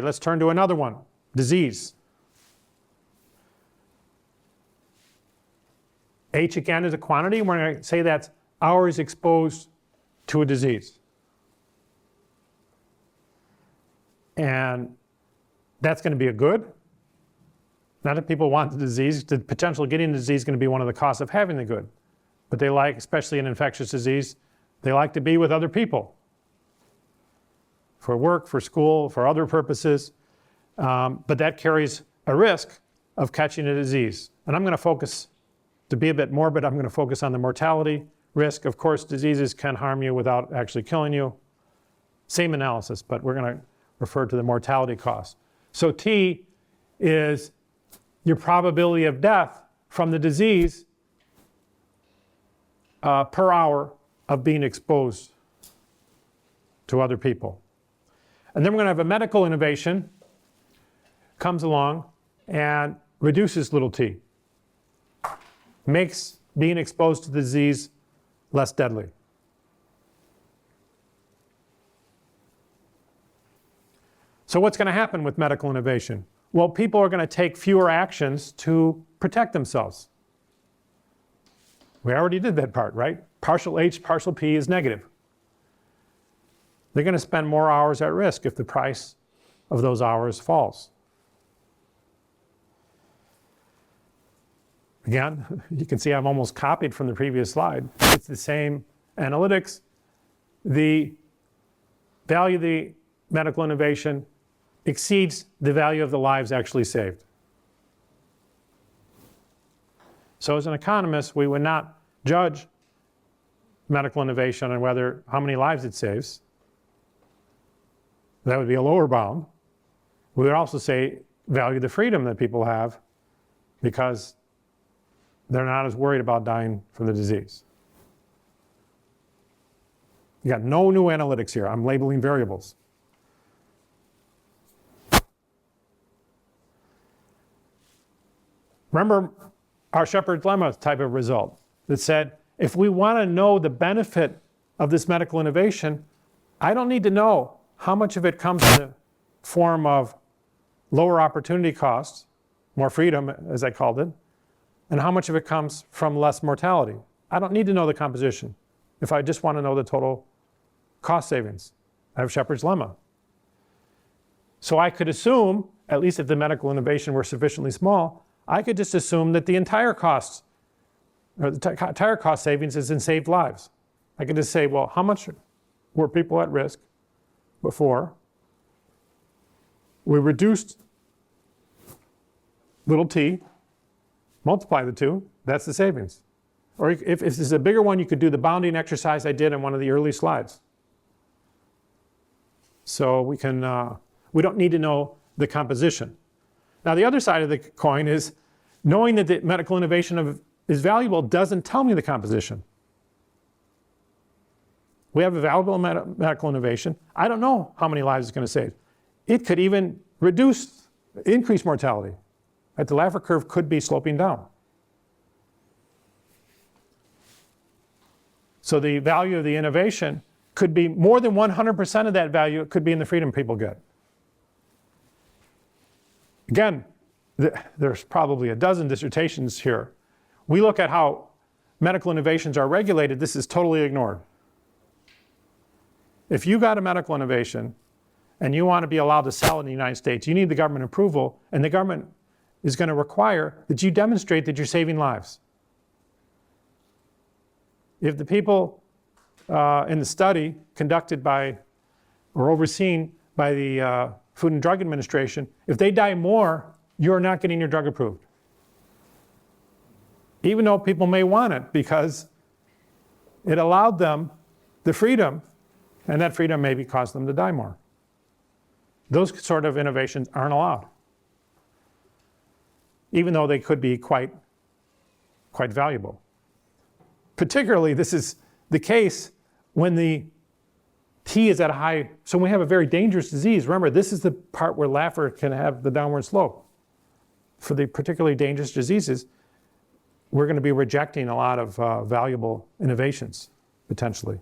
Let's turn to another one, disease. H again is a quantity. We're going to say that's hours exposed to a disease. And that's going to be a good. Not that people want the disease. The potential of getting the disease is going to be one of the costs of having the good. But they like, especially in infectious disease, they like to be with other people. For work, for school, for other purposes. But that carries a risk of catching a disease. And I'm going to focus, to be a bit morbid, I'm going to focus on the mortality risk. Of course, diseases can harm you without actually killing you. Same analysis, but we're going to refer to the mortality cost. So T is your probability of death from the disease per hour of being exposed to other people. And then we're going to have a medical innovation comes along and reduces little t. Makes being exposed to the disease less deadly. So what's going to happen with medical innovation? Well, people are going to take fewer actions to protect themselves. We already did that part, right? Partial H, partial P is negative. They're going to spend more hours at risk if the price of those hours falls. Again, you can see I've almost copied from the previous slide. It's the same analytics. The value of the medical innovation exceeds the value of the lives actually saved. So as an economist, we would not judge medical innovation on whether how many lives it saves. That would be a lower bound. We would also say value the freedom that people have because they're not as worried about dying from the disease. You got no new analytics here. I'm labeling variables. Remember our Shepard's lemma type of result that said, if we want to know the benefit of this medical innovation, I don't need to know how much of it comes in the form of lower opportunity costs, more freedom, as I called it, and how much of it comes from less mortality. I don't need to know the composition if I just want to know the total cost savings. I have Shepard's lemma. So I could assume, at least if the medical innovation were sufficiently small, I could just assume that the entire cost, or the entire cost savings is in saved lives. I could just say, well, how much were people at risk before we reduced little t, multiply the two, that's the savings. Or if this is a bigger one, you could do the bounding exercise I did in one of the early slides. So we don't need to know the composition. Now the other side of the coin is knowing that the medical innovation is valuable doesn't tell me the composition. We have a valuable medical innovation. I don't know how many lives it's going to save. It could even increase mortality. Right? The Laffer curve could be sloping down. So the value of the innovation could be more than 100% of that value could be in the freedom people get. Again, there's probably a dozen dissertations here. We look at how medical innovations are regulated. This is totally ignored. If you got a medical innovation and you want to be allowed to sell in the United States, you need the government approval, and the government is going to require that you demonstrate that you're saving lives. If the people in the study conducted by or overseen by the Food and Drug Administration, if they die more, you're not getting your drug approved. Even though people may want it because it allowed them the freedom, and that freedom maybe caused them to die more. Those sort of innovations aren't allowed, even though they could be quite valuable. Particularly, this is the case when the T is at a high, so when we have a very dangerous disease. Remember, this is the part where Laffer can have the downward slope. For the particularly dangerous diseases, we're going to be rejecting a lot of valuable innovations, potentially.